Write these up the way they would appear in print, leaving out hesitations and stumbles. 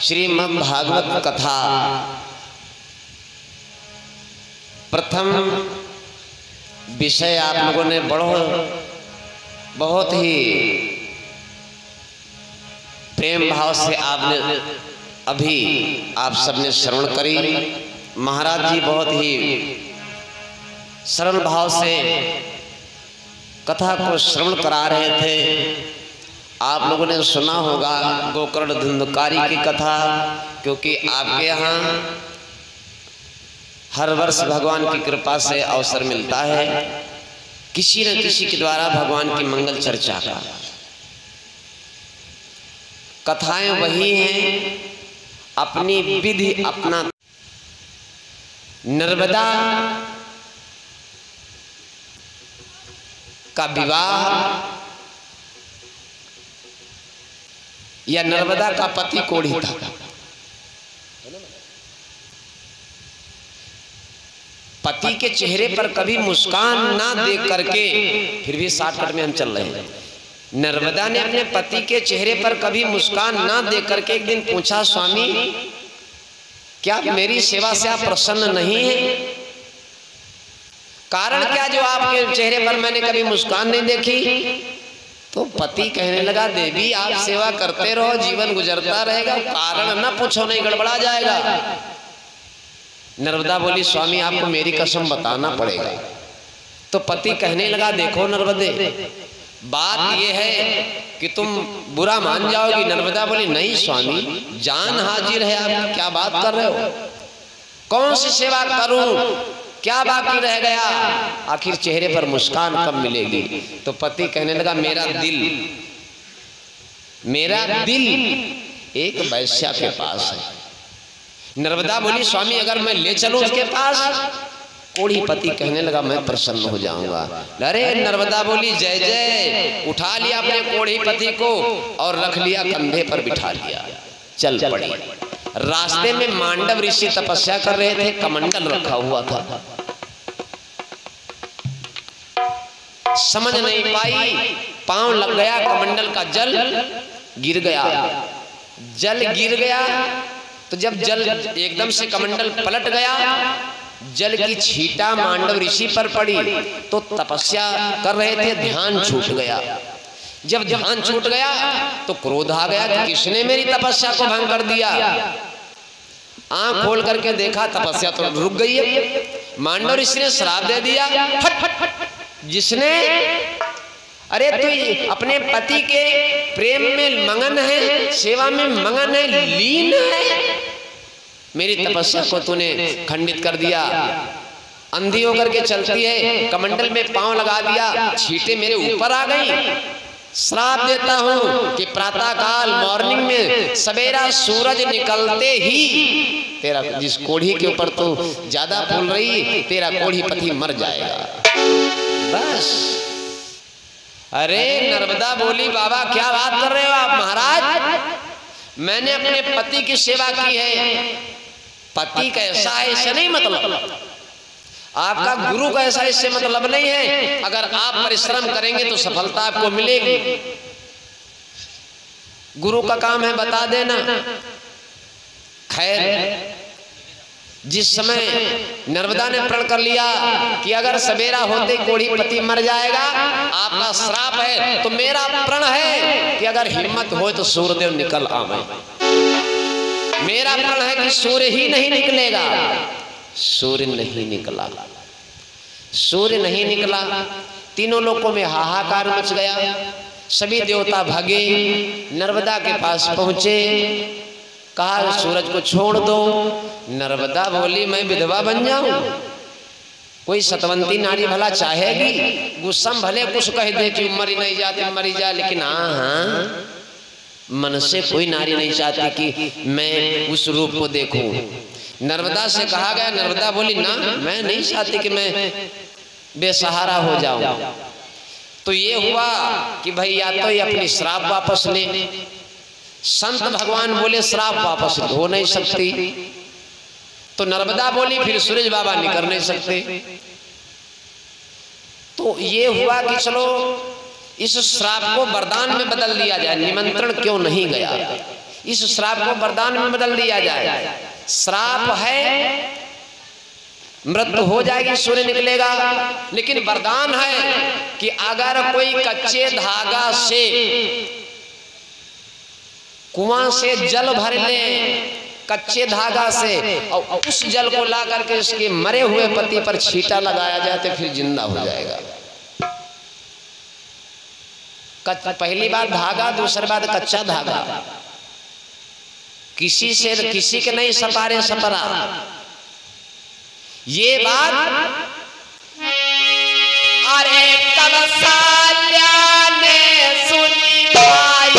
श्रीमद् भागवत कथा प्रथम विषय आप लोगों ने बहुत ही प्रेम भाव से आपने अभी आप सबने श्रवण करी। महाराज जी बहुत ही सरल भाव से कथा को श्रवण करा रहे थे। आप लोगों ने सुना होगा गोकर्ण धुंधकारी की कथा, क्योंकि आपके यहाँ हर वर्ष भगवान की कृपा से अवसर मिलता है किसी न किसी के द्वारा भगवान की मंगल चर्चा का। कथाएं वही हैं, अपनी विधि अपना। नर्मदा का विवाह या नर्मदा का पति कोढ़ी था। पति के चेहरे पर कभी मुस्कान ना देख करके, फिर भी शॉर्टकट में हम चल रहे हैं। नर्मदा ने अपने पति के चेहरे पर कभी मुस्कान ना देख करके एक दिन पूछा, स्वामी क्या मेरी सेवा से आप प्रसन्न नहीं हैं? कारण क्या जो आपके चेहरे पर मैंने कभी मुस्कान नहीं देखी? तो पति कहने लगा, देवी आप सेवा करते रहो, जीवन गुजरता रहेगा, कारण ना पूछो, नहीं गड़बड़ा जाएगा। नर्मदा बोली, स्वामी आपको मेरी कसम बताना पड़ेगा। तो पति कहने लगा, देखो नर्मदे, बात यह है कि तुम बुरा मान जाओगी। नर्मदा बोली, नहीं स्वामी, जान हाजिर है, आप क्या बात कर रहे हो? कौन सी सेवा करूं, क्या बाकी रह गया? आखिर चेहरे पर मुस्कान कब मिलेगी? तो पति कहने लगा, मेरा दिल एक वैश्या के पास है। नर्मदा बोली, स्वामी अगर मैं ले चलूं उसके पास? कोढ़ी पति कहने लगा, मैं प्रसन्न हो जाऊंगा। अरे नर्मदा बोली, जय जय। उठा लिया अपने कोढ़ी पति को और रख लिया कंधे पर बिठा लिया, चल पड़ी। रास्ते में मांडव ऋषि तपस्या कर रहे थे, कमंडल रखा हुआ था। समझ नहीं पाई, पांव लग गया, कमंडल का जल गिर गया। जल गिर गया तो जब जल एकदम से कमंडल पलट गया, जल की छींटा मांडव ऋषि पर पड़ी तो तपस्या कर रहे थे, ध्यान छूट गया। जब ध्यान छूट गया तो क्रोध आ गया कि किसने मेरी तपस्या को भंग कर दिया। आंख खोल करके देखा, तपस्या तो रुक गई है। मांडव ऋषि ने श्राप दे दिया, फट फट फट। जिसने, अरे तू अपने पति के प्रेम में मगन है, सेवा में मगन है, लीन है, मेरी तपस्या को तूने खंडित कर दिया। अंधी होकर के चलती है, कमंडल में पांव लगा दिया, छींटे मेरे ऊपर आ गई। श्राप देता हूं कि प्रातः काल मॉर्निंग में सवेरा सूरज निकलते ही तेरा, जिस कोढ़ी के ऊपर तो ज्यादा फूल रही, तेरा कोढ़ी पति मर जाएगा, बस। अरे नर्मदा बोली, बाबा क्या बात कर रहे हो आप? महाराज मैंने अपने पति की सेवा की है, पति कैसा है इससे नहीं मतलब, आपका गुरु का ऐसा इससे मतलब नहीं है। अगर आप परिश्रम करेंगे तो सफलता आपको मिलेगी। गुरु का काम है बता देना। खैर, जिस समय नर्मदा ने प्रण कर लिया कि अगर सवेरा होते कोढ़ी पति मर जाएगा, आपका श्राप है, तो मेरा प्रण है कि अगर हिम्मत हो तो सूर्यदेव निकल आवे। मेरा प्रण है कि सूर्य ही नहीं निकलेगा। सूर्य नहीं निकला, सूर्य नहीं निकला। तीनों लोकों में हाहाकार मच गया। सभी देवता भागे, नर्मदा के पास पहुंचे, कहा सूरज को छोड़ दो। नर्मदा बोली, मैं विधवा बन जाऊं? कोई सतवंती नारी भला चाहेगी? गुस्सम भले कुछ कह दे कि मरी नहीं जाती, मरी जा, लेकिन हाँ मन से कोई नारी नहीं चाहती कि मैं उस रूप को देखूं। नर्मदा से कहा गया, नर्मदा बोली, ना मैं नहीं चाहती कि मैं बेसहारा हो जाऊं। तो ये हुआ कि भाई या तो ये अपनी श्राप वापस ले। संत भगवान बोले श्राप वापस हो नहीं सकती। तो नर्मदा बोली, फिर सूरज बाबा निकल नहीं सकते। तो ये हुआ कि चलो इस श्राप को वरदान में बदल दिया जाए। निमंत्रण क्यों नहीं गया? इस श्राप को वरदान में बदल दिया जाए। श्राप है मृत्यु हो जाएगी, सूर्य निकलेगा, लेकिन वरदान है कि अगर कोई कच्चे धागा से कुआं से जल भर ले, कच्चे धागा से, और उस जल को ला करके उसके मरे हुए पति पर छींटा लगाया जाए तो फिर जिंदा हो जाएगा। पहली बात धागा, दूसरी बात कच्चा धागा, किसी से किसी के नहीं सपारे सपरा। ये बात अरे कौशल्या ने सुनी पाई,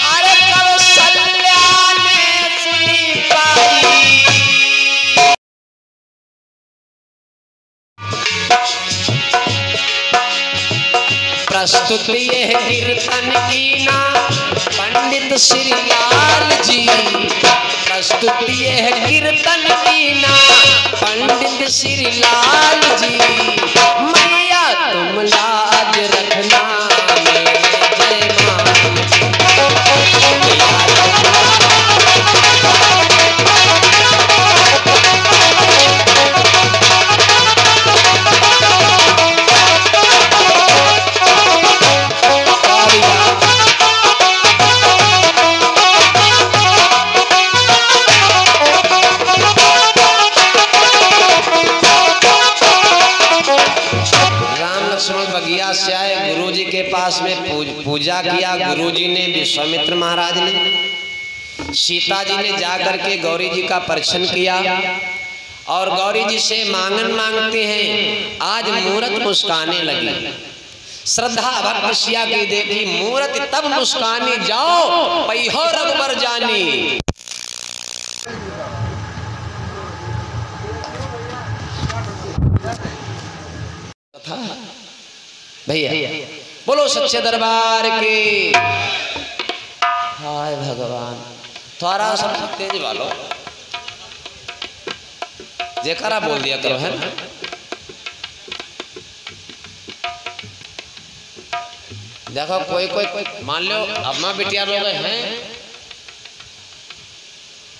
अरे कौशल्या ने सुनी पाई। प्रस्तुत ये कीर्तन की ना पंडित श्रीलाल जी, प्रस्तुत ये कीर्तन की ना पंडित श्रीलाल जी। मैया तुम लाज रखना मेरे जयमाल से आए, गुरुजी के पास में पूजा किया। गुरुजी ने, विश्वामित्र महाराज ने, सीता जी ने जाकर के गौरी जी का परीक्षण किया और गौरी जी से मांगन मांगते हैं। आज मूरत मुस्काने लगी, श्रद्धा भक्ति सिया की देखी मूरत तब मुस्कानी, जाओ पैहो रघुबर जानी। भैया बोलो सच्चे दरबार की। हाय भगवान, थोड़ा सा तेज वालो जयकारा बोल दिया करो, है ना। देखो कोई मान लो अपना बिटिया लोग हैं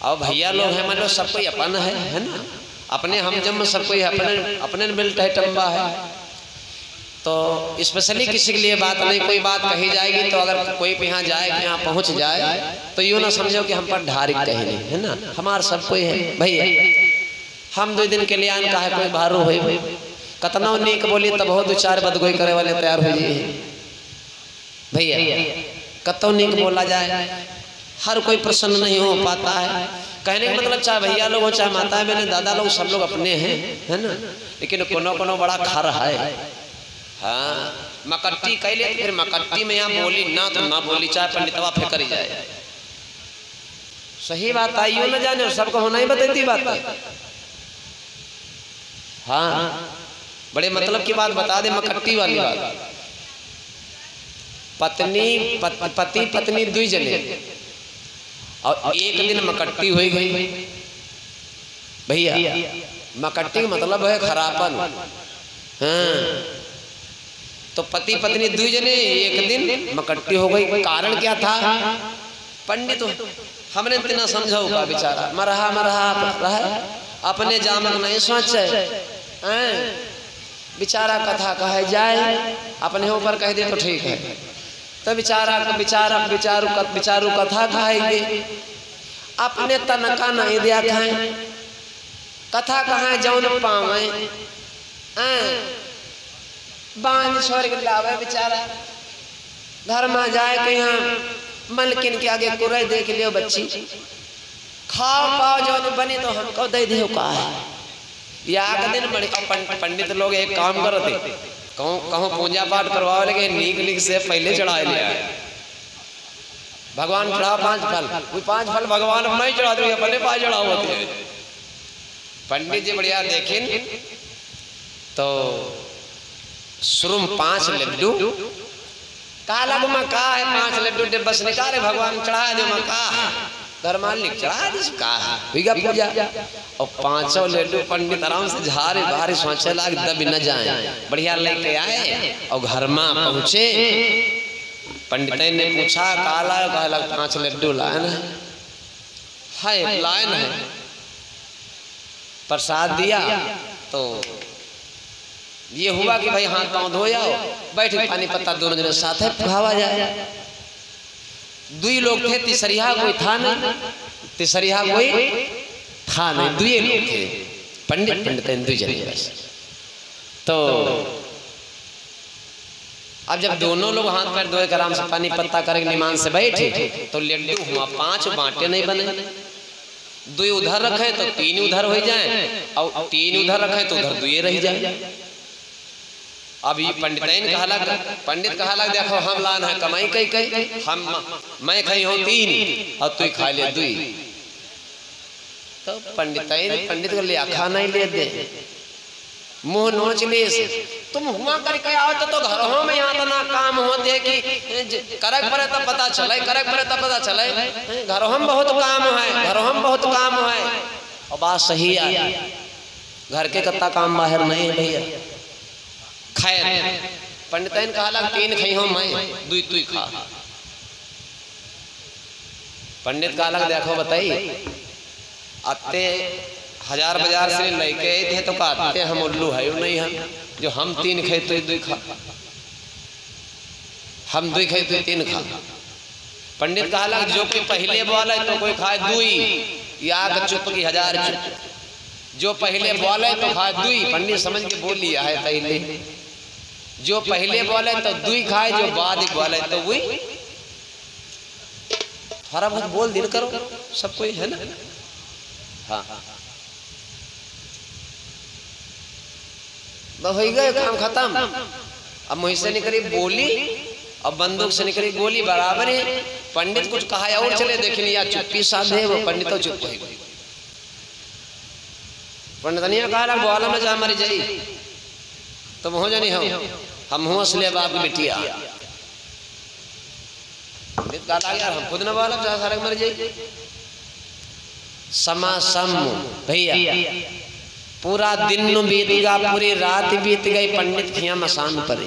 और भैया लोग हैं, मान लो सब कोई अपन है ना, अपने हम जम सब कोई अपने मिलता है टम्बा है। तो स्पेशली किसी के लिए बात नहीं, कोई बात कही जाएगी तो अगर कोई पे यहाँ जाए, यहाँ पहुँच जाए तो यूँ ना समझो कि हम पर ढारिक कहीं नहीं, है ना। हमारा सब कोई है भैया, हम 2 दिन के लिए आन का है, कोई भारू हो कतना नीक बोली तब हो 2-4 बदगोई करे वाले तैयार हो जाइए भैया। कतो नीक बोला जाए, हर कोई प्रसन्न नहीं हो पाता है। कहने का मतलब चाहे भैया लोग हो, चाहे माता बहने, दादा लोग, सब लोग अपने हैं, है ना। लेकिन कोनो बड़ा खर है। हाँ, मकट्टी कैले, फिर मकट्टी में यहाँ बोली ना तो ना बोली, चाहे पंडितवा फेंकरी जाए। सही बात आइयो न जाने, सबको होना ही बताती बात है। हाँ, बड़े मतलब की बात बता दे, मकट्टी वाली बात। पति पत्नी 2 जने और एक दिन मकट्टी हो गई भैया। मकट्टी मतलब है खरापन। हाँ, तो पति पत्नी 2 जने एक दिन मकट्टी हो गई। कारण क्या था? पंडित हमने इतना समझाओ का बेचारा मरहा रहा, अपने जामक नहीं सोचे, बेचारा कथा कहे जाए, अपने ऊपर कह दे तो ठीक है। तो बेचारू कथा कहेंगे, अपने तनका नहीं दिया खाए, कथा कहे जौन पावे, बांध छोड़ के लावे बेचारा। घर में जाए के यहाँ मलकिन के आगे कुरे देख लियो बच्ची, खाओ पाओ जो बनी तो हमको दे दियो का है। या दिन बड़े पंडित लोग एक काम करते, कहूँ पूजा पाठ करवाओ, लेकिन नीक से पहले चढ़ाए लिया। भगवान चढ़ा 5 फल, कोई 5 फल भगवान नहीं चढ़ा दो, अपने पास चढ़ाओ होते हैं। पंडित जी बढ़िया देखें तो शुरू 5 लड्डू काला का है, 5 लड्डू बस निकाले, भगवान चढ़ा दो मका। घर मालिक चढ़ा का हुईगा पूजा और पांचों लड्डू पंडित आराम से झारे बाहर सोचे लाग दब न जाए बढ़िया लेके आए और घर में पहुंचे। पंडित ने पूछा काला काला 5 लड्डू लाए है लाए है प्रसाद दिया तो ये हुआ कि भाई हाथ पांव धो जाओ बैठ पानी पत्ता दोनों जने साथ है खावा जाए। 2 लोग थे तीसरिया कोई था नहीं, तीसरिया कोई था नहीं, 2 लोग थे पंडित 2 जने बस। तो अब जब दोनों लोग हाथ पैर धोए आराम से पानी पत्ता करके निमान से बैठे तो लड्डू हुआ 5 बांटे नहीं बने। 2 उधर रखे तो 3 उधर हो जाए और 3 उधर रखे तो उधर 2 रह जाए। अब ये पंडित कहा लग देखो हम लान है कमाई कई हम मैं खाई हूँ 3 और तू खा ले 2। तो पंडित को ले खाना ही ले दे मुंह नोच ले तुम हुआ करके आओ तो घरों में यहाँ तो ना काम होते कि करक पड़े तो पता चले घरों हम बहुत काम है और बात सही है घर के कत्ता काम बाहर नहीं है भैया। खैर पंडित कहा लग 3 खाई हूँ मैं 2 तू खा। पंडित कहा लग देखो बताइए आते 1000 बाजार से लेके आए थे तो कहते हम उल्लू है नहीं हम जो हम 3 खाए तो 2 खा, हम 2 खाए तो 3 खा। पंडित कहा लग जो कि पहले बोले तो कोई खाए 2 या चुप की 1000 चुप, जो पहले बोले तो खाए 2। पंडित समझ के बोल लिया है पहले जो पहले बोले तो 2 खाए जो बाद बोले तो वही थोड़ा बहुत बोल दिल करो सब कोई है ना। हाँ हो गए काम खत्म। अब मुझ से निकली बोली अब बंदूक से निकली गोली बराबर है। पंडित कुछ कहा और चले देखे या चुप्पी साधे वो पंडित तो चुप हो गई। पंडितनिया कहा बोला में जा मरी जाई तुम हो जानी हम हो असले बाप की बेटिया। पंडित कहा यार हम खुद न बोला जा सारे मर जाई। समा सम भैया पूरा दिन बीत गया पूरी रात बीत गई पंडित खिया मसान पर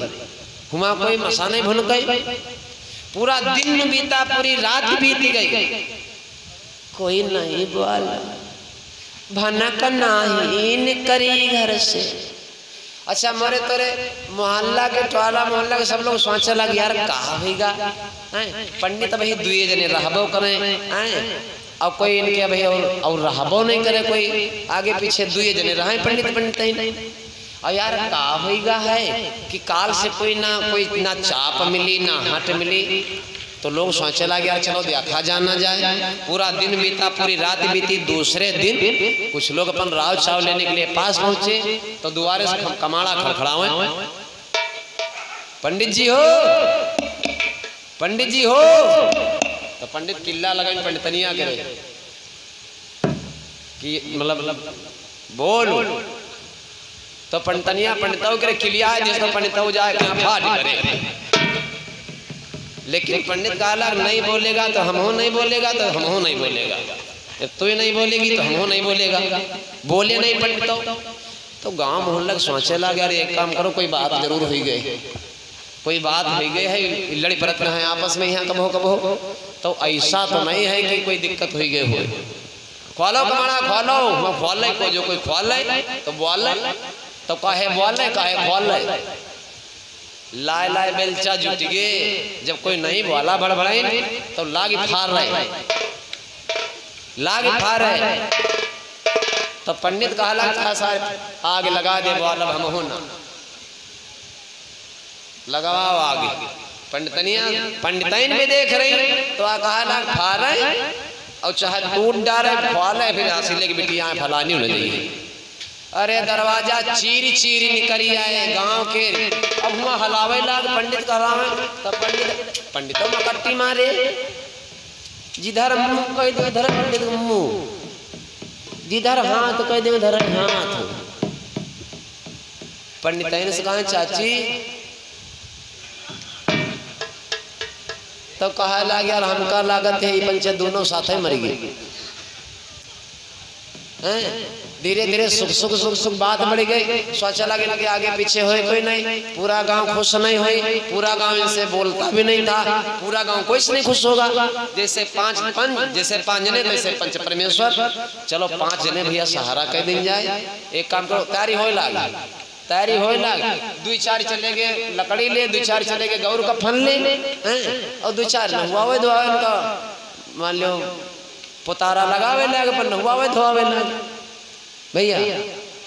हुआ कोई मसान नहीं भुन गई। पूरा दिन बीता पूरी रात बीत गई कोई नहीं बोला भनक नहीं करी घर से। अच्छा मोरे तोरे मोहल्ला के टोला मोहल्ला के सब लोग सोचे लग यार कहा होगा पंडित भाई 2 जने रहबो करें और कोई इनके भाई और रहबो नहीं करे कोई आगे पीछे 2 जने रहे पंडित नहीं। और यार का होगा है कि काल से कोई ना चाप मिली ना हट मिली तो लोग सोचे लगे यार चलो देखा जाना जाए। पूरा दिन बीता पूरी रात बीती। दूसरे दिन कुछ लोग अपन राव चाव लेने के लिए पास पहुंचे तो दुआरे से कमाड़ा खड़खड़ावे पंडित जी हो तो पंडित किल्ला लगाई पंडितनिया करे कि मतलब बोल तो पंडितों करे किलिया जिसको पंडितों जाए क्या फाट करे। लेकिन पंडित कहा नहीं बोलेगा तो हम हो नहीं बोलेगा तो हम हो नहीं बोलेगा तू नहीं बोलेगी तो हम हो नहीं बोलेगा। बोले नहीं पंडितों तो गांव मोहल्ला सोचे लगा यार एक काम करो कोई बात जरूर हो गई कोई बात हो गई है लड़ी परत है आपस में यहाँ कब हो तो ऐसा तो नहीं है कि कोई दिक्कत हो गई हो। खोलो कमाना खोलो खोल को जो कोई खोल तो बोल तो कहे बोल कहे खोल लाए बेलचा जुट गए। जब कोई नहीं बोला बड़बड़ाई तो लागी फार रहे तो पंडित कहा आगे लगा दे बोला हम हो ना लगाओ आगे। पंडिताइन भी देख रही तो कहा फार और चाहे टूट डाले फल है फिर हसीले की बेटियां फलानी होने चाहिए। अरे दरवाजा चीरी निकली आए गांव के अब हुआ हलावे लाग पंडित का तो पंडितों में कट्टी मारे जिधर मुंह कह दे उधर पंडित मुंह जिधर हाथ कह दे उधर हाथ। पंडिताइन से कहा चाची तो कहा लग यार हमका लागत है ये पंचे दोनों साथ ही मर गए। धीरे धीरे सुख सुख सुख सुख बात बढ़ गई। सोचा लगे कि आगे पीछे होए कोई नहीं, पूरा गांव खुश नहीं हुई, पूरा गांव इनसे बोलता भी नहीं था, पूरा गांव कोई नहीं खुश होगा। जैसे जैसे पांच जने तैसे पंच परमेश्वर, चलो 5 जने भैया सहारा कह दिन जाए। एक काम करो, तैयारी हो लाग, तैयारी हो लाग, 2-4 चले गए लकड़ी ले, 2-4 चले गए गौर का फन ले, और 2-4 नहुआवे धोआवे उनका मान लो पुतारा लगावे लगे, पर नहुआवे धोआवे लगे भैया।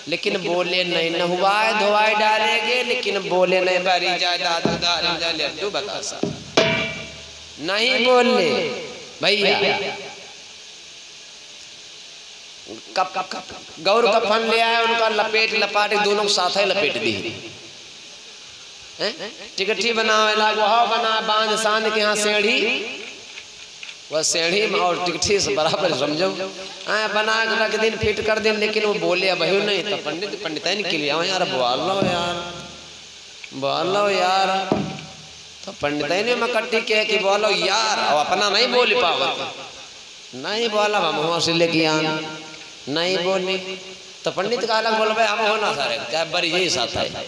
लेकिन बोले नहीं, नहुआए धोआए डालेंगे, लेकिन बोले नहीं बारी जाए दादू दारी जाए लड्डू बतासा, नहीं बोले भैया। कप गौर का फन ले आया, उनका लपेट लपाट दोनों साथ ही लपेट दी। टिकटी बनावे लागो, हाँ बना बांध सांध के यहाँ सेढ़ी, वह सेढ़ी में और टिकटी से बराबर समझो बना के रख दिन फिट कर दिन। लेकिन वो बोले अब नहीं, तो पंडित के लिए यार बोल लो यार, बोल लो यार। तो पंडित ने मकट्टी के कि बोलो यार, और अपना नहीं बोल पावत, नहीं बोला हम से लेके आन, नहीं बोली। तो पंडित का अलग बोल भाई हम होना सारे क्या बड़ी यही साथ है,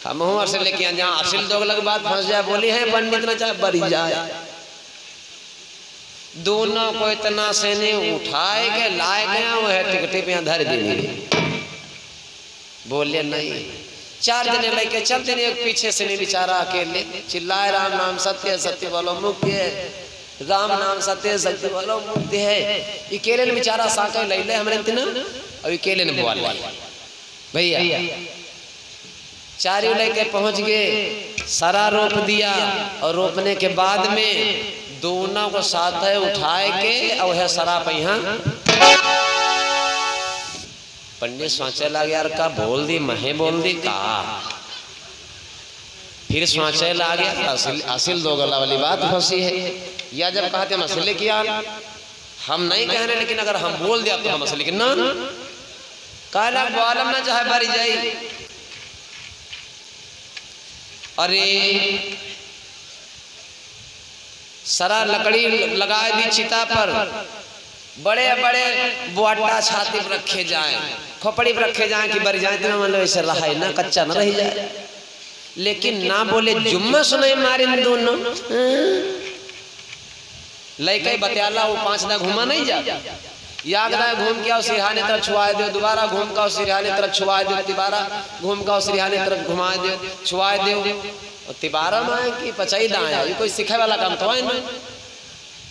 हम हुआ से लेके आन, जहाँ असिल दो अलग बात फंस जाए। बोली है पंडित ना चाहे बड़ी जाए, दोनों को इतना से नहीं उठाए के लाए गया, वो है टिकटे पे धर दी। बोले नहीं, 4 जने लेके चलते नहीं, एक पीछे से नहीं बेचारा अकेले चिल्लाए राम नाम सत्य सत्य बोलो मुक्ति है, राम नाम सत्य सत्य बोलो मुक्ति है। अकेले बेचारा साके ले ले हमरे इतना, और अकेले ने बोल भैया। 4 लेके पहुंच गए, सारा रोप दिया, और रोपने के बाद में दोनों को साथ है उठाए के और है शराब यहाँ। पंडित सोचे लग यार का बोल दी महे बोल दी का, फिर सोचे लग यार असिल दो गला वाली बात फंसी है। या जब कहते हम असली किया, हम नहीं कह रहे, लेकिन अगर हम बोल दिया तो हम असली ना काला बालम ना चाहे भरी जाई। अरे सारा लकड़ी लगाए दी चिता पर, बड़े बड़े बुआटा छाती पर रखे जाए, खोपड़ी पर रखे जाए कि बर जाए, तो मतलब ऐसे रहा ना कच्चा न रह जाए। लेकिन ना बोले जुम्मा सुनाई मारे दोनों लड़के बतियाला, वो 5 दा घुमा नहीं जा, याद रहा घूम के सिरहाने तरफ छुआ दो, दोबारा घूम का सिरहाने तरफ छुआ दो, दोबारा घूम का सिरहाने तरफ घुमा दो, छुआ दो। तिबारा में कि पचाई दाएं, ये कोई सिखाए वाला काम तो है ना,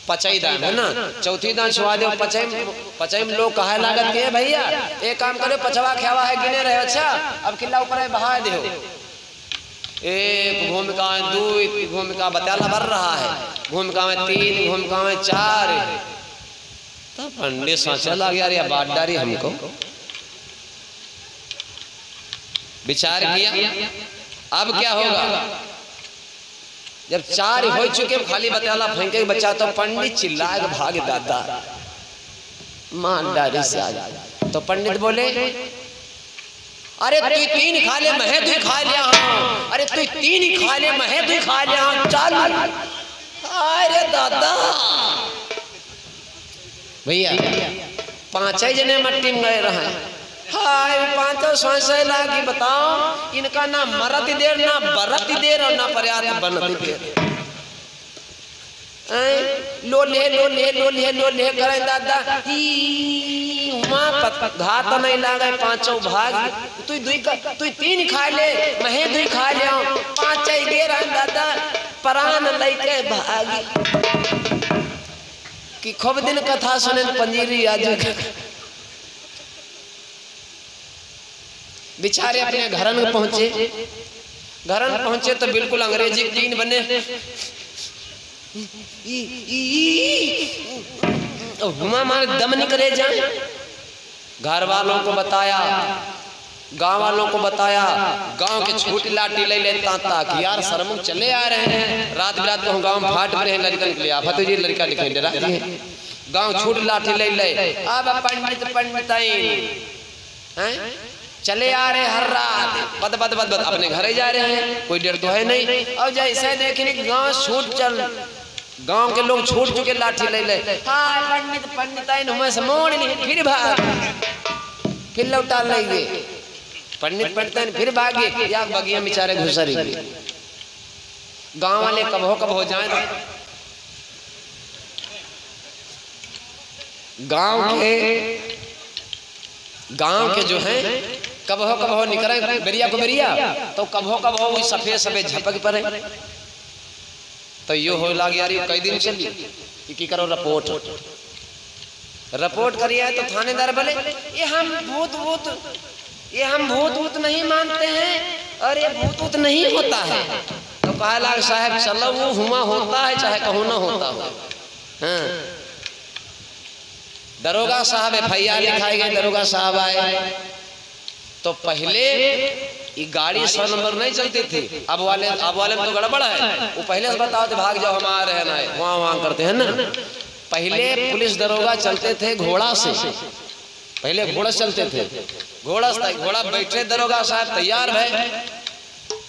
पचाई दाएं है ना, चौथी दाएं छुआ दो। पचाई में लोग कहा लागत के भैया एक काम करे, पचवा खेवा है गिने रहे, अच्छा अब किला ऊपर बहा दो, 1 भूमिका में 2 भूमिका बत्याला भर रहा है, भूमिका में 3 भूमिका में 4। तब पंडित सोचा लग यार ये बात डारी हमको, विचार किया अब क्या होगा। जब 4 हो चुके खाली बत्याला फेंके बच्चा, तो पंडित चिल्लाए भाग दादा मान डारी से आ जा। तो पंडित बोले अरे तू 3 खा ले मैं 2 खा लिया, अरे तू 3 खा ले मैं 2 खा लिया, चल। अरे दादा भैया 5 जने मट्टी में गए रहे, हाय 5 सोचे लागी बताओ, इनका ना मरती देर ना बरती देर और ना पर्याप्त बनती देर। लो ले करे दादा घात नहीं लागे, 5 भाग तू 3 खा ले मैं 2 खा लिया, 5 दे रहा दादा प्राण लेके भागी। कि खूब दिन कथा सुने पंजीरी आज बेचारे अपने घरन में पहुंचे तो बिल्कुल अंग्रेजी 3 बने, हुमा मार दम निकले जाए। घर वालों को बताया, गांव वालों को बताया, गांव के छोटी लाठी ले लेता था कि यार सरमुख चले आ रहे हैं, रात बिरात को गांव में फाट रहे हैं, लड़का निकले आफत जी लड़का दिखाई दे रहा है, गांव छोटी लाठी ले ले। अब पंडित हैं चले आ रहे हर रात बद बद अपने घर जा रहे हैं, कोई डर तो है नहीं। और जैसे देखने गांव छूट चल गांव के लोग छोड़ चुके लाठी ले ले, हां पंडित पंडिताइन हमें से मोड़ नहीं, फिर भाग, फिर लौटा लेंगे। पंडित पंडिताइन फिर भागे, या बगिया बेचारे घुसरेंगे। गांव वाले कब हो जाए तो गांव के जो है कब हो निकले बेरिया को बेरिया, तो कब हो वो सफेद सफेद झपक पड़े, तो यो हो लाग यार कई दिन चली की करो रिपोर्ट करिए। तो थानेदार बोले ये हम भूत नहीं मानते हैं, और ये भूत नहीं होता है। तो कहा लाग साहब चलो वो हुआ होता है चाहे कहूँ ना होता हो। हाँ, दरोगा साहब FIR लिखाए गए, दरोगा साहब आए। तो पहले ये गाड़ी 100 नंबर नहीं चलती थी, अब वाले में तो गड़बड़ है। वो पहले से बताओ तो भाग जाओ हमारे रहना है, वहाँ करते हैं ना। पहले पुलिस दरोगा चलते थे घोड़ा से, पहले घोड़ा चलते थे, घोड़ा बैठे दरोगा साहब तैयार है।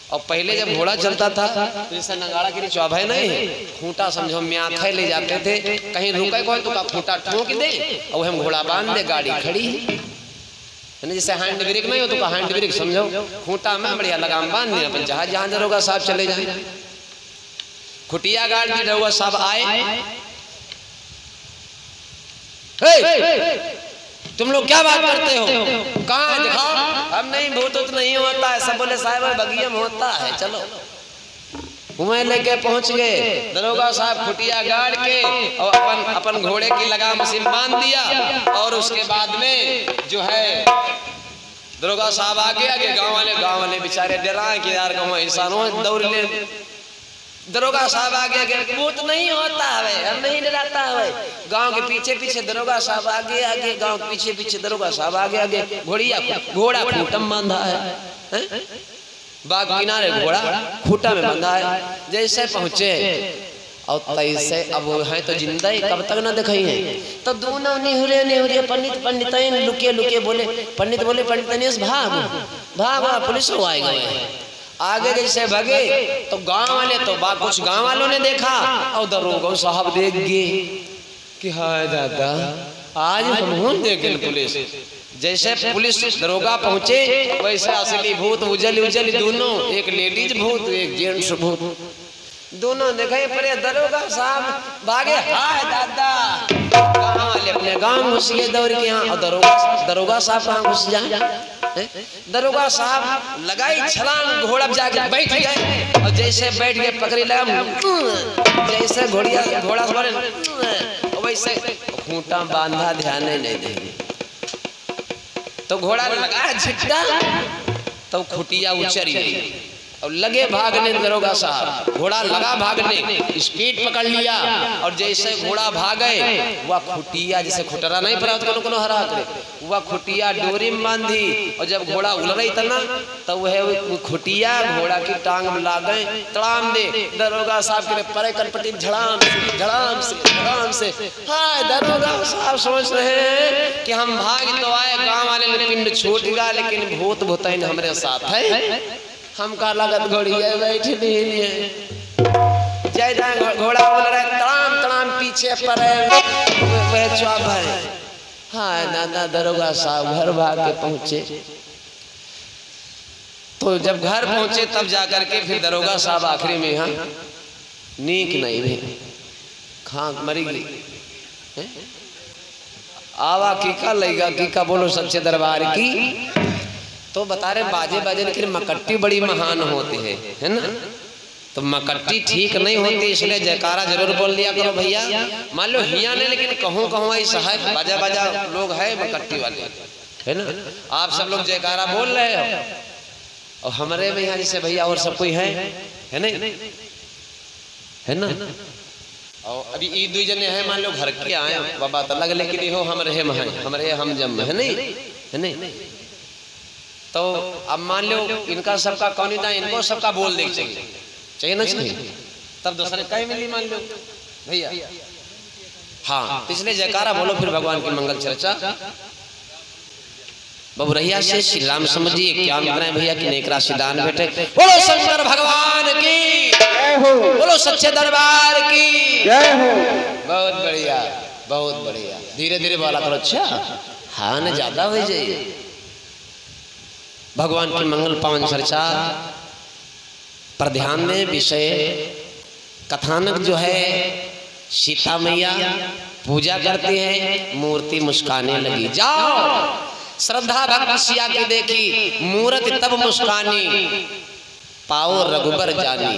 और पहले जब घोड़ा चलता था तो जैसे नगाड़ा की चौभाई नहीं है, खूंटा समझो म्याथे ले जाते थे, कहीं रुके कोई तो खूंटा ठोक दे और हम घोड़ा बांध दे, गाड़ी खड़ी। जैसे हैंड ब्रेक नहीं हो तो हैंड ब्रेक समझो, खूंटा में बढ़िया लगाम बांध दिया, अपन जहाँ दरोगा साहब चले जाए। खुटिया गाड़ दी, दरोगा साहब आए, तुम लोग क्या बात करते हो, कहाँ दिखाओ, हम नहीं भूत नहीं होता है। सब बोले साहब बगिया में होता है, चलो। मैं लेके पहुंच गए, दरोगा साहब खुटिया गाड़ के और अपन घोड़े की लगाम से बांध दिया। और उसके बाद में जो है दरोगा साहब आगे गांव वाले बेचारे डराए कि यार गाँव ऐसा हो, दौड़ ले। दरोगा साहब आगे भूत नहीं होता है, हम नहीं डराता है। गांव के पीछे दरोगा साहब आगे, गांव के पीछे दरोगा साहब आगे, घोड़ा खूंटम बांधा है, बाग किनारे घोड़ा खूंटा में बंधा है। जैसे पहुंचे और तैसे अब है तो जिंदा ही, कब तक ना दिखाई। तो दोनों निहुरे पंडित लुके बोले, पंडित भाग पुलिस को आए गए। आगे जैसे भगे तो गांव वाले तो कुछ गांव वालों ने देखा और दरोगा साहब देख गए कि हाय दादा आज हम देख गए पुलिस। जैसे पुलिस दरोगा पहुंचे वैसे असली भूत उजल दोनों, एक लेडीज भूत एक जेंट्स भूत, दोनों दिखाई पड़े। दरोगा साहब भागे, हाय दादा, गांव वाले अपने गांव घुस गए दौड़ के यहाँ, और दरोगा साहब कहाँ घुस जाए। दरोगा साहब लगाई छलांग, घोड़ा जाके बैठ गए, और जैसे बैठ गए पकड़ी लगा, जैसे घोड़ा वैसे खूंटा बांधा, ध्यान नहीं देंगे। तो घोड़ा लगा झिट्टा, तो खुटिया उचरी और लगे भागने। दरोगा साहब घोड़ा लगा भागने, स्पीड पकड़ लिया, और जैसे घोड़ा भागे वह खुटिया, जैसे खुटरा नहीं पड़ा तो हरा करे, वह खुटिया डोरी में बांधी। और जब घोड़ा उल रही था ना, तो वह खुटिया घोड़ा की टांग में ला गए, तड़ाम दे। दरोगा साहब के परे कनपटी झड़ाम से। हाय दरोगा साहब सोच रहे हैं कि हम भाग तो आए, गाँव वाले ने पिंड छूट गया, लेकिन भूत भूतैन हमारे साथ है। हम का लागत घोड़िया बैठ लिए, जय घोड़ा बोल रहे तड़ाम पीछे पड़े वह चौप है। हाँ दादा, दरोगा साहब घर भाग के पहुंचे। तो जब घर पहुंचे तब जाकर के फिर दरोगा साहब आखिरी में यहाँ नीक नहीं भी खाक मरी गई। आवा कीका लेगा, कीका बोलो सच्चे दरबार की। तो बता रहे बाजे लेकिन मकट्टी बड़ी महान होती है ना। तो मकट्टी ठीक नहीं होती, इसलिए जयकारा जरूर बोल लिया करो भैया। मान लो हिया ने, लेकिन कहूँ ऐसा है बाजा लोग है मकट्टी वाले, है ना। आप सब लोग जयकारा बोल रहे हो, और हमारे में यहाँ जैसे भैया और सब कोई है नहीं, है ना। और अभी ईद दुई जने है, मान लो घर के आए बाबा अलग, लेकिन हो हमारे हम जम है नहीं। तो अब मान लो इनका सबका कौन था, इनको सबका बोल देना चाहिए ना, चाहिए तब दूसरे कहीं मिली मान लो भैया। हाँ, पिछले जयकारा बोलो, फिर भगवान की मंगल चर्चा। बबुरैया से श्री राम समझिए क्या मिल रहे हैं भैया की नेक राशि दान बेटे। बोलो शंकर भगवान की। हो। बोलो सच्चे दरबार की जय हो। बहुत बढ़िया, बहुत बढ़िया। धीरे धीरे बोला करो। अच्छा हाँ न ज्यादा हो जाइए। भगवान की मंगल पावन चर्चा पर ध्यान में विषय कथानक जो है, सीता मैया पूजा करती है, मूर्ति मुस्काने लगी। जाओ श्रद्धा भक्ति सिया की देखी, मूर्ति तब मुस्कानी, पाओ रघुबर जानी,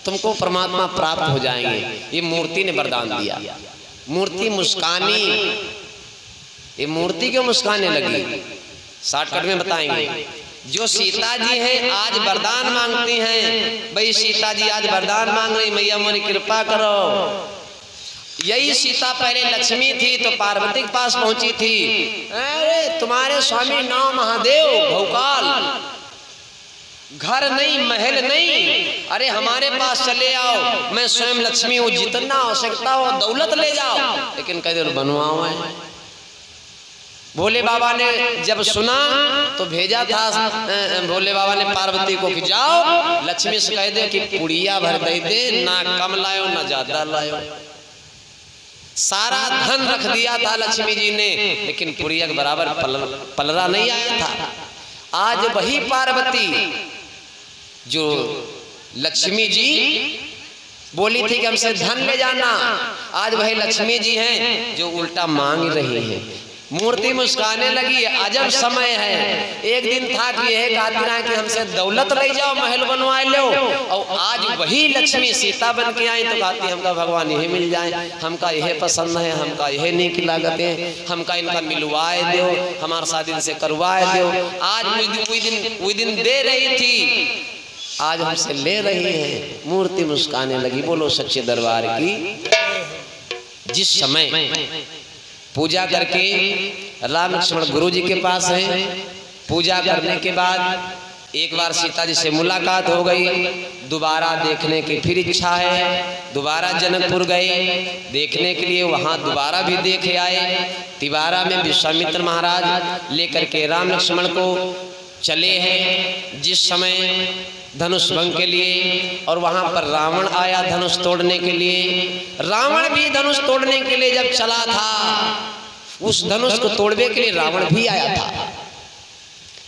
तुमको परमात्मा प्राप्त हो जाएंगे। ये मूर्ति ने वरदान दिया। मूर्ति मुस्कानी, ये मूर्ति क्यों मुस्काने लगी? शॉर्टकट में बताएंगे। जो सीता जी हैं आज वरदान मांगती हैं, भाई सीता जी आज वरदान मांग रही, मैया मोरी कृपा करो। यही सीता पहले लक्ष्मी थी तो पार्वती के पास पहुंची थी। अरे तुम्हारे स्वामी नाम महादेव भोकाल, घर नहीं महल नहीं, अरे हमारे पास चले आओ, मैं स्वयं लक्ष्मी हूँ, जितना आवश्यकता हो दौलत ले जाओ, लेकिन कदर बनवाओ है। भोले बाबा ने जब सुना तो भेजा था भोले बाबा ने पार्वती को कि जाओ लक्ष्मी से कह दे कि पुड़िया भर दे दे, ना कम लायो ना ज्यादा लायो। सारा धन रख दिया था लक्ष्मी जी ने, लेकिन पुड़िया के बराबर पलरा नहीं आया था। आज वही पार्वती जो लक्ष्मी जी बोली थी कि हमसे धन ले जाना, आज वही लक्ष्मी जी हैं जो उल्टा मांग रही हैं। मूर्ति मुस्काने लगी। अजब समय है। एक दिन था कि यह कहती रहा कि हमसे दौलत ले जाओ, महल बनवाए लो, और आज वही लक्ष्मी सीता बन के आई तो कहती हमका भगवान यही मिल जाए, हमका यह पसंद है, हमका यह नीक लागत है, हमका इनका मिलवाए दो, हमारे शादी से करवाए दो। आज वही दिन दे रही थी, आज हमसे ले रही है। मूर्ति मुस्काने लगी। बोलो सच्चे दरबार की। जिस समय पूजा करके राम लक्ष्मण गुरु जी के पास हैं, पूजा करने के बाद एक बार सीता जी से मुलाकात हो गई, दोबारा देखने की फिर इच्छा है, दोबारा जनकपुर गए देखने के लिए, वहाँ दोबारा भी देखे आए। तिवारा में विश्वामित्र महाराज लेकर के राम लक्ष्मण को चले हैं जिस समय धनुष भंग के लिए, और वहां पर रावण आया धनुष तोड़ने के लिए। रावण भी धनुष तोड़ने के लिए जब चला था, उस धनुष को तोड़ने के लिए रावण भी आया था,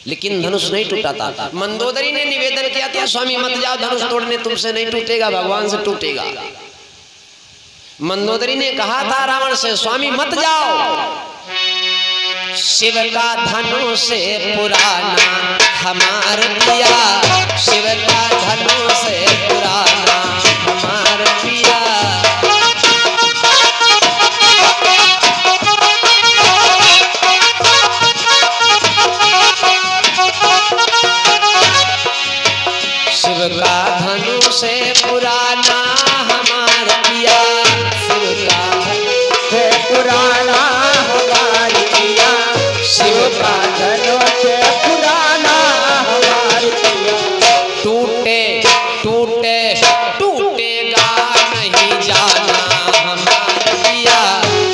लेकिन धनुष नहीं टूटा था। मंदोदरी ने निवेदन किया था स्वामी मत जाओ धनुष तोड़ने, तुमसे नहीं टूटेगा, भगवान से टूटेगा। मंदोदरी ने कहा था रावण से स्वामी मत जाओ, शिव का धनुष से पुराना हमार पिया, शिव का धनुष से पुराना हमार पिया। शिव का धनुष से पुराना हमार पिया, शिव का धनुष से पुराना हमार पिया, शिव का धनुष से पुराना हमार पिया। टूटे टूटे टूटेगा नहीं जाना हमार पिया,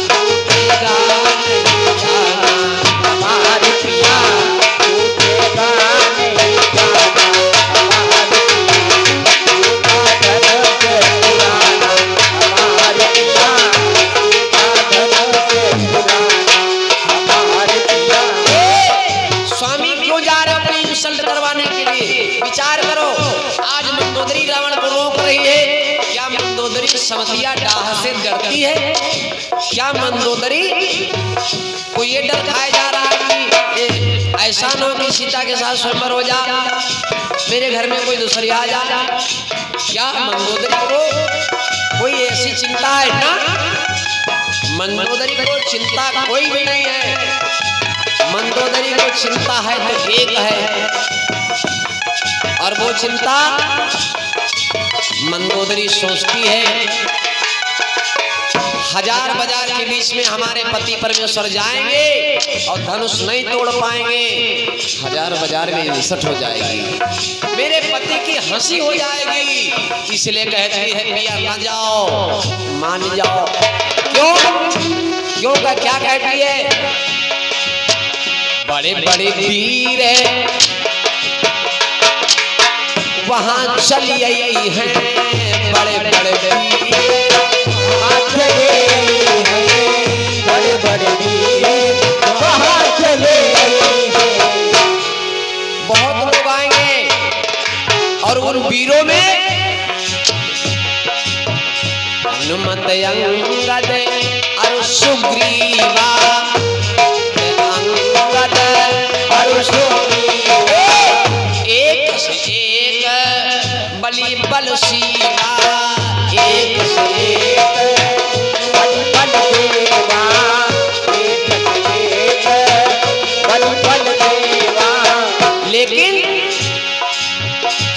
टूटेगा नहीं जाना हमार पिया, टूटेगा नहीं जाना हमार पिया। स्वामी क्यों जा रहे हो अपनी इंसल्ट करवाने के लिए? विचार करो। आज मंदोदरी रावण को रोक रही है, क्या मंदोदरी समतिया डाह से डरती है? क्या मंदोदरी को ये डर खाया जा रहा है कि ऐसा न हो कि सीता के साथ स्वयंवर हो जा, मेरे घर में कोई दूसरी आ जा? क्या मंदोदरी को कोई ऐसी चिंता है ना? मंदोदरी को चिंता कोई भी नहीं है। मंदोदरी को चिंता है तो एक है, और वो चिंता मंदोदरी सोचती है हजार बाजार के बीच में हमारे पति परमेश्वर जाएंगे और धनुष नहीं तोड़ पाएंगे, हजार बाजार में निसट हो जाएगी, मेरे पति की हंसी हो जाएगी। इसलिए कहती है पिया ना जाओ, मान जाओ। क्यों क्यों का क्या कहती है? बड़े बड़े वीर है वहाँ चली आई हैं बड़े बड़े वीर, वहाँ चले हैं बड़े बड़े वीर, वहाँ चले हैं। बहुत लोग आएंगे और उन वीरों में हनुमत अंगद और सुग्रीवा, अंगद और सुग्रीवा, एक से एक बलि बल शिवा, एक से एक बलि बल देवा, एक से एक बलि बल देवा। लेकिन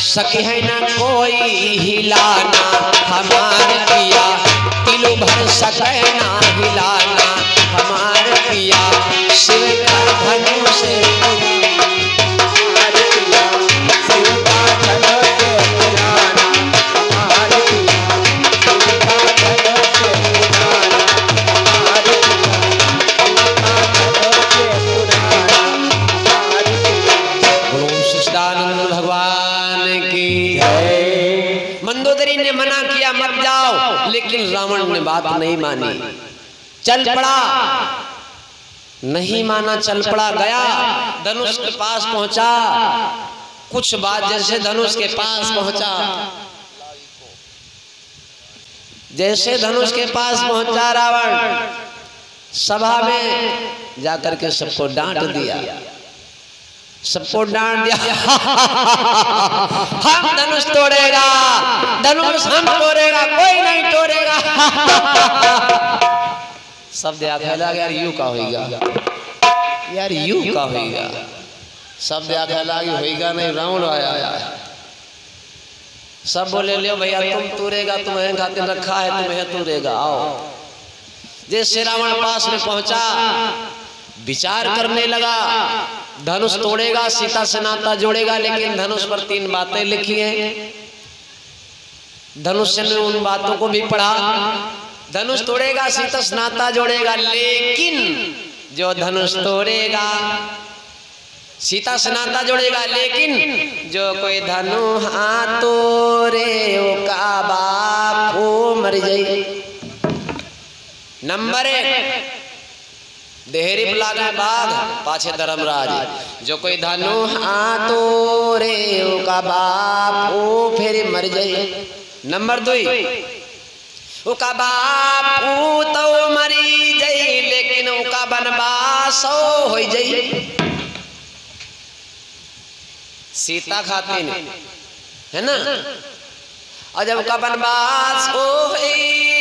सके है न कोई हिलाना हमारे पिया, तिलु भर सके ना हिलाना हमारे पिया, शिव का धनुष हमारे पिया, शिव का धनुष उड़ाना हमारे पिया, शिव का धनुष उड़ाना हमारे पिया, शिव का धनुष उड़ाना हमारे पिया। बोलो सच्चिदानंद भगवान की जय। मंदोदरी ने मना किया मत जाओ, लेकिन रावण ने बात नहीं मानी, चल पड़ा, नहीं माना, चल पड़ा, गया धनुष के पास पहुंचा, कुछ बात जैसे धनुष के पास पहुंचा, जैसे धनुष के पास पहुंचा रावण सभा में जाकर के सबको डांट दिया, सबको डांट दिया हम धनुष तोड़ेगा, धनुष हम तोड़ेगा, कोई नहीं तोड़ेगा सब देखा लगा यार यू का होगा, यार यू का होगा, सब देखा लगा होगा नहीं, रावण आया, सब बोले ले भैया तुम तोड़ेगा, तुम्हें खातिर रखा है, तुम्हें तोड़ेगा, आओ। जैसे रावण पास में पहुंचा विचार करने लगा, धनुष तोड़ेगा, सीता से नाता जोड़ेगा, लेकिन धनुष पर 3 बातें लिखी हैं, धनुष ने उन बातों को भी पढ़ा, धनुष तोड़ेगा, सीता से नाता जोड़ेगा, लेकिन जो धनुष तोड़ेगा सीता से नाता जोड़ेगा, लेकिन जो कोई धनु हाथ तोड़े वो का बाप वो मर जाए। नंबर 1 देहरी लागे बाघ पाछे धर्मराज, जो कोई धनु हाथ तोड़े वो का बाप वो फिर मर जाए। नंबर 2 उका बाप तो मरी जाई, लेकिन उका बनवास हो जाई, सीता खातिर है ना, और जब उका बनवास हो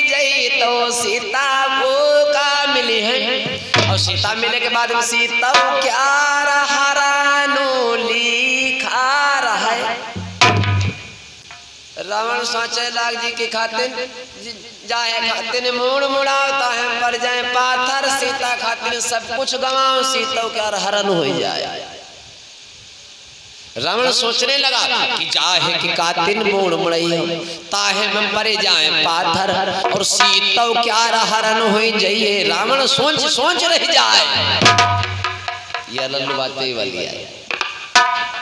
जाई तो सीता को का मिली है, और सीता मिले के बाद में सीता क्या हरानो लिखा रहा है। रावण सोचे लाग जी की खातिर जाए, खातिर मोड़ मुड़ाता है पर जाए पाथर, सीता खातिर सब कुछ गवाओ, सीता क्या हरण हो जाए। रावण सोचने लगा कि जाहे कि कातिन मोड़ मुड़ई हो, ताहे में परे जाए पाथर, और सीता क्या हरण हो जाइए। रावण सोच रह जाए, यह लल्लू बातें वाली है।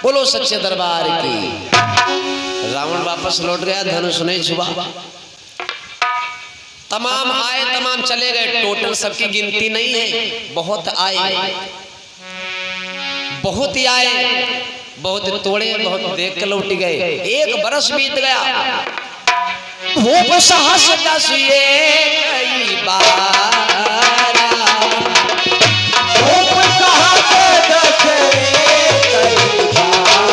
बोलो सच्चे दरबार की। रावण वापस लौट गया, धनुष नहीं छुआ, तमाम आए तमाम चले गए, टोटल सबकी गिनती नहीं है, बहुत आए, बहुत ही आए, बहुत तोड़े, बहुत देख के लौट गए। 1 बरस बीत गया, भूप साहस दस कई बार, भूप साहस दस कई बार,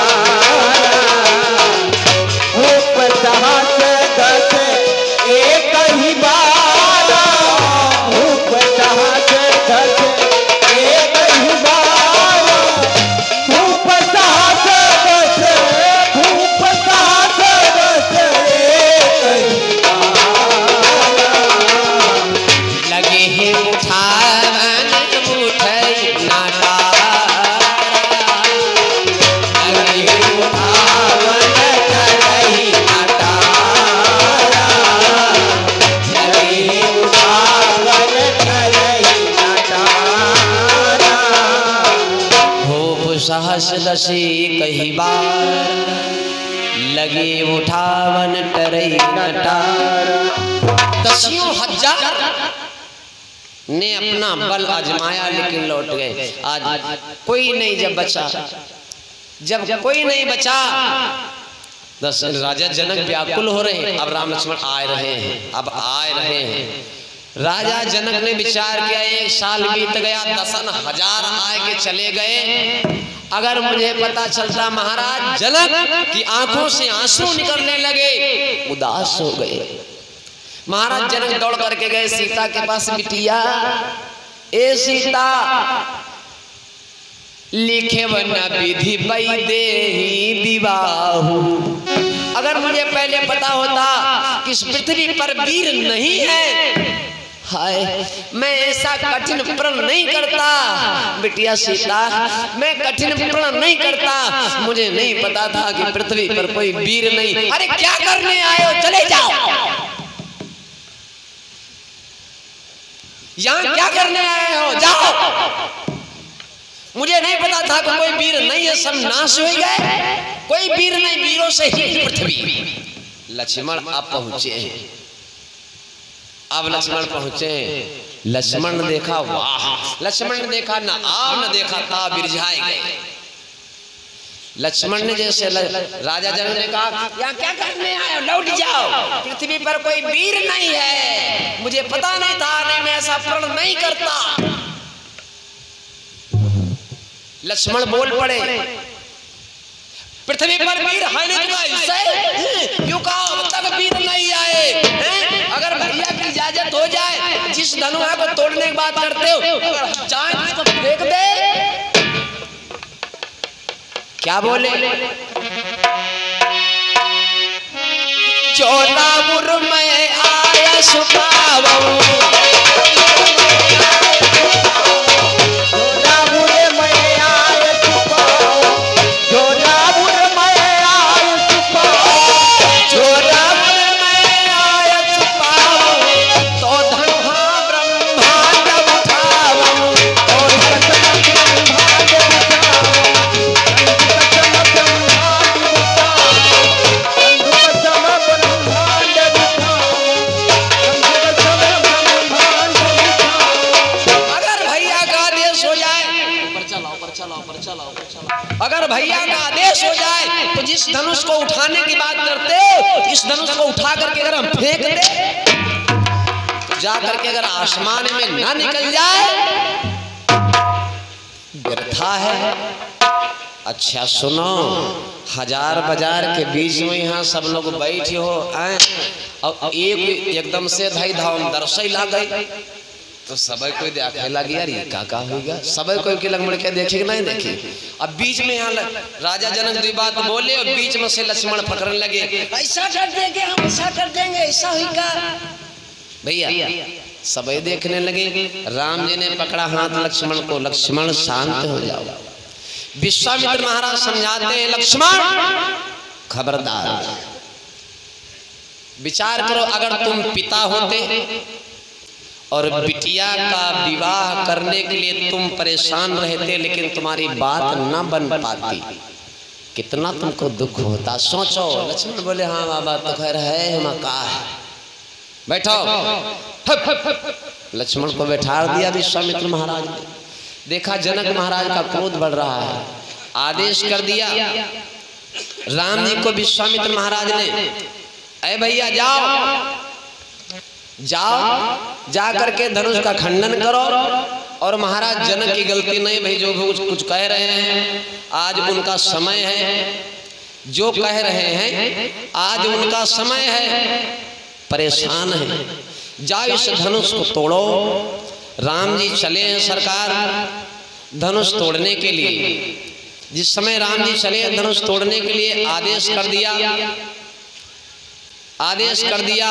भूप साहस दस एक ही बार, भूप साहस दस एक ही बार, भूप साहस दस, भूप साहस दस एक ही बार, लगे हैं उठावन उठई नाटा, लगे हैं उठावन उठई नाटा, लगे हैं उठावन उठई नाटा, भूप सहस दसी कही बार, लगी लगे उठावन टरई नटार। 10,000 ने अपना बल आजमाया लेकिन लौट गए। आज कोई नहीं जब बचा, जब कोई नहीं बचा, राजा जनक व्याकुल हो रहे हैं। अब राम लक्ष्मण आ रहे हैं, अब आ रहे हैं। राजा जनक ने विचार किया 1 साल बीत गया, 10,000 आए के चले गए। अगर मुझे पता चलता महाराज जनक की आंखों से आंसू निकलने लगे, उदास हो गए। महाराज जनक दौड़ करके गए सीता के पास। बिटिया, ए सीता, लिखे वना विधि बई देहि विवाहु। अगर मुझे पहले पता होता कि इस पृथ्वी पर वीर नहीं है, हाय, मैं ऐसा कठिन प्रण नहीं करता। बिटिया सीता, मैं कठिन प्रण नहीं करता। मुझे नहीं पता था कि पृथ्वी पर कोई वीर नहीं। अरे क्या करने आए हो, चले जाओ। यहाँ क्या करने आए हो, जाओ। मुझे नहीं पता था कि कोई वीर नहीं है, सब नाश हो गए। कोई वीर नहीं, वीरों से ही पृथ्वी। लक्ष्मण अब पहुंचे। अब लक्ष्मण पहुंचे। लक्ष्मण ने देखा, वाह। लक्ष्मण ने देखा ना आव न देखा था, बिरझाए गए। लक्ष्मण ने जैसे राजा जनक ने कहा, यहाँ क्या करने आए हो, लौट जाओ। पृथ्वी पर कोई वीर नहीं है। मुझे पता नहीं था, नहीं मैं ऐसा प्रण नहीं करता। लक्ष्मण बोल पड़े, पृथ्वी पर वीर है नहीं, क्यों कहा अब तक वीर नहीं आए हैं? अगर भैया की इजाजत हो जाए, जिस धनुआ को तोड़ने की बात करते हो, चाहे उसको फेंक दे। क्या बोले? जोलापुर में आया सुखावो, अगर भैया का आदेश हो जाए तो जिस धनुष को उठाने की बात करते हो, इस धनुष को उठा करके अगर हम फेंक दे तो जा करके अगर आसमान में ना निकल जाए, व्यर्था है। अच्छा सुनो, 1000 बाजार के बीच में यहाँ सब लोग बैठे हो और एक एकदम से धाई धाम दर्शई ला गई तो सब कोई देखे लगी, यार ये का होगा। सब कोई के लग मुड़ के देखे नहीं देखे। अब बीच में यहाँ राजा जनक दुई बात बोले और बीच में से लक्ष्मण पकड़ने लगे, ऐसा कर देंगे हम, ऐसा कर देंगे, ऐसा होगा। भैया सब देखने लगे। राम जी ने पकड़ा हाथ लक्ष्मण को, लक्ष्मण शांत हो जाओ। विश्वामित्र महाराज समझाते हैं, लक्ष्मण खबरदार, विचार करो, अगर तुम पिता होते और बिटिया का विवाह करने के लिए तुम परेशान रहते, लेकिन तुम्हारी बात न बन पाती, कितना तुमको दुख होता, सोचो। लक्ष्मण बोले, हाँ बाबा तो खैर है, हम का है, बैठो। लक्ष्मण को बैठा दिया विश्वामित्र महाराज ने। देखा जनक महाराज का क्रोध बढ़ रहा है, आदेश कर दिया राम जी को। विश्वामित्र महाराज ने, अरे भैया जाओ, जाओ जा करके धनुष का खंडन करो। और महाराज जनक की गलती नहीं भाई, जो कुछ कह रहे हैं आज उनका समय है, जो कह रहे हैं आज उनका समय है, परेशान है, जाओ इस धनुष को तोड़ो। राम जी चले हैं सरकार धनुष तोड़ने के लिए। जिस समय राम जी चले धनुष तोड़ने के लिए, आदेश कर दिया, आदेश कर दिया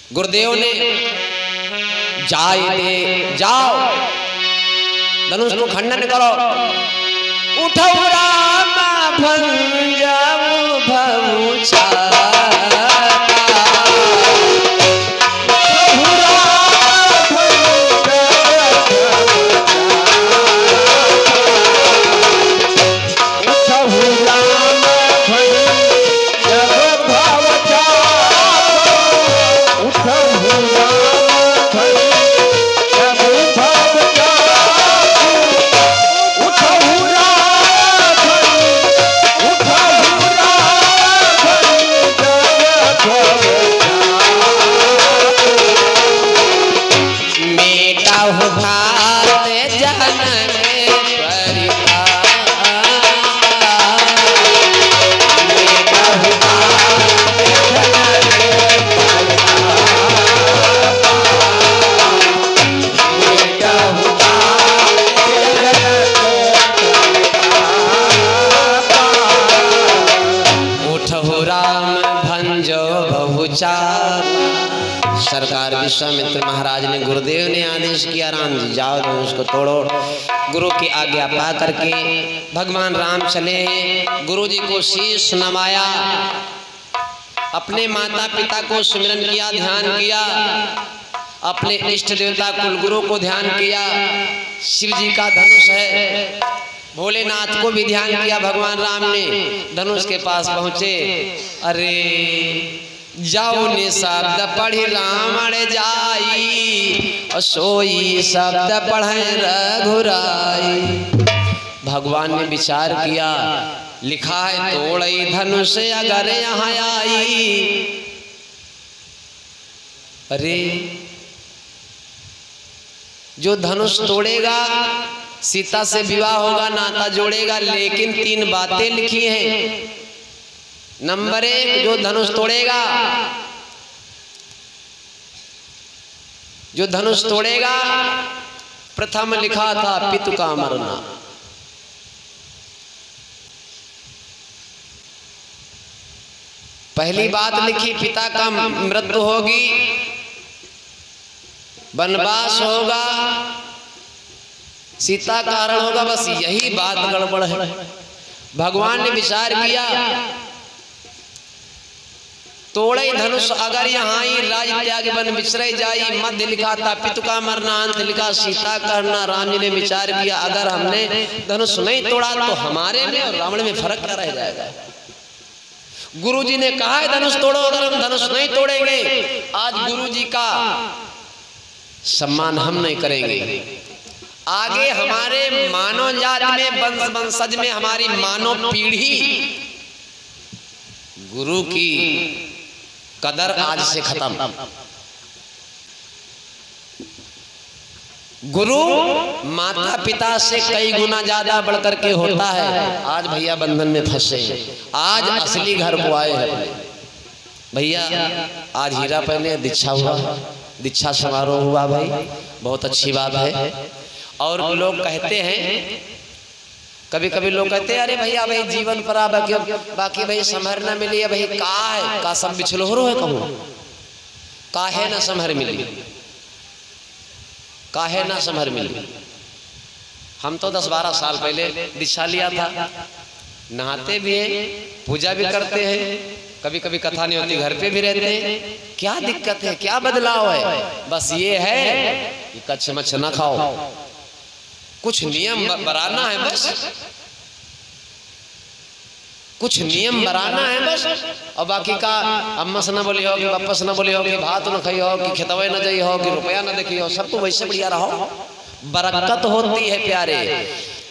गुरुदेव ने, जाओ धनुष को खंडन करो। उठो राम भंजऊ भमुचा, भंजऊ प्रभु राम भंजो बहुचार। सरकार विश्वामित्र महाराज ने, गुरुदेव ने आदेश किया, राम जी जाओ धनुष को तोड़ो। गुरु की आज्ञा पा करके भगवान राम चले। गुरु जी को शीश नवाया, अपने माता पिता को सुमिरन किया, ध्यान किया, अपने इष्ट देवता कुलगुरु को ध्यान किया। शिव जी का धनुष है, भोलेनाथ को भी ध्यान किया। भगवान राम ने धनुष के पास पहुंचे। अरे जाओ ने शब्द पढ़ी रावण जाई, सोई शब्द पढ़े रघुराई। भगवान ने विचार किया, लिखा है तोड़ई धनुष अगर यहाँ आई। अरे जो धनुष तोड़ेगा सीता से विवाह होगा, नाता जोड़ेगा, लेकिन 3 बातें लिखी हैं। नंबर 1, जो धनुष तोड़ेगा, जो धनुष तोड़ेगा, प्रथम लिखा था पितु का मरना। पहली बात लिखी, पिता का मृत्यु होगी, वनवास होगा, सीता का हरण होगा। बस यही बात गड़बड़ है। भगवान ने विचार किया, तोड़े धनुष अगर यहाँ ही राज त्याग वन बिछड़े जाई। मध्य लिखा था पितु का मरना, अंत लिखा सीता का हरण। राम जी ने विचार किया, अगर हमने धनुष नहीं तोड़ा तो हमारे में और रावण में फर्क क्या रह जाएगा। गुरु जी ने कहा है धनुष तोड़ो, अगर हम धनुष नहीं तोड़ेंगे, आज गुरु जी का सम्मान हम नहीं करेंगे। आगे हमारे मानव जात में, वंश वंशज में, हमारी मानव पीढ़ी गुरु की कदर आज से खत्म। गुरु माता पिता से कई गुना ज्यादा बढ़कर के होता है। आज भैया बंधन में फंसे, आज असली घर को आए हैं भैया। आज हीरा पहने, दीक्षा हुआ, दीक्षा समारोह हुआ भाई, बहुत अच्छी बात है। और लोग कहते हैं, कभी कभी लोग कहते हैं, अरे भैया भाई जीवन पर आ बाकी भाई समहर न मिली है। भाई का है का सब बिछलोहरो है, कहूँ काहे ना समहर मिली, काहे ना समहर मिली। हम तो 10-12 साल पहले दीक्षा लिया था, नहाते भी हैं, पूजा भी करते हैं, कभी कभी कथा नहीं होती घर पे भी रहते हैं। क्या दिक्कत है, क्या बदलाव है? बस ये है कि कच्छ मच्छ न खाओ, कुछ नियम बनाना है बस, कुछ नियम बनाना है बस। और बाकी का अम्मा से न बोली हो, कि पापा से न बोली हो, कि भात न खाई हो, कि खेतवे न जाई हो, कि रुपया न देखी हो, सब तो वैसे बढ़िया रहो, बरकत होती है प्यारे।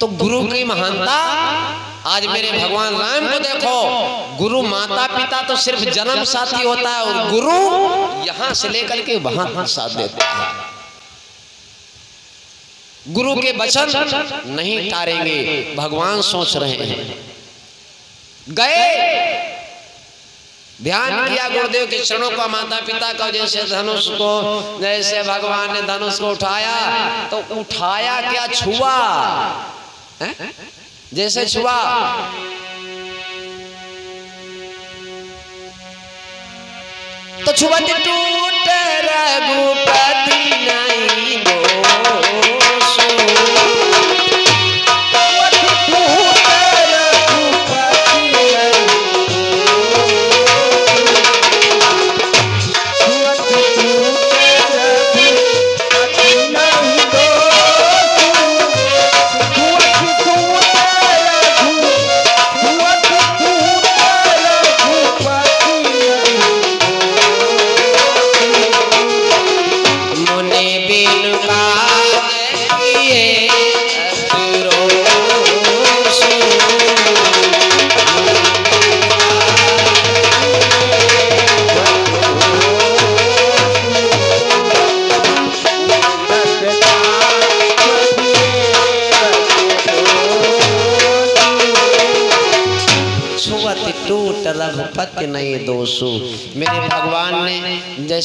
तो गुरु की महानता, आज मेरे भगवान राम को देखो, गुरु माता पिता तो सिर्फ जन्म साथी होता है, और गुरु यहां से लेकर के वहां साथ देता है। गुरु के वचन नहीं टारेंगे, भगवान सोच रहे हैं। गए, ध्यान किया गुरुदेव के चरणों का, माता पिता का। जैसे धनुष को, जैसे भगवान ने धनुष को उठाया, तो उठाया क्या, छुआ है? जैसे छुआ, तो छुआ टूट रघुपति नहीं रघुपति नहीं दोषु। मेरे भगवान ने जैसे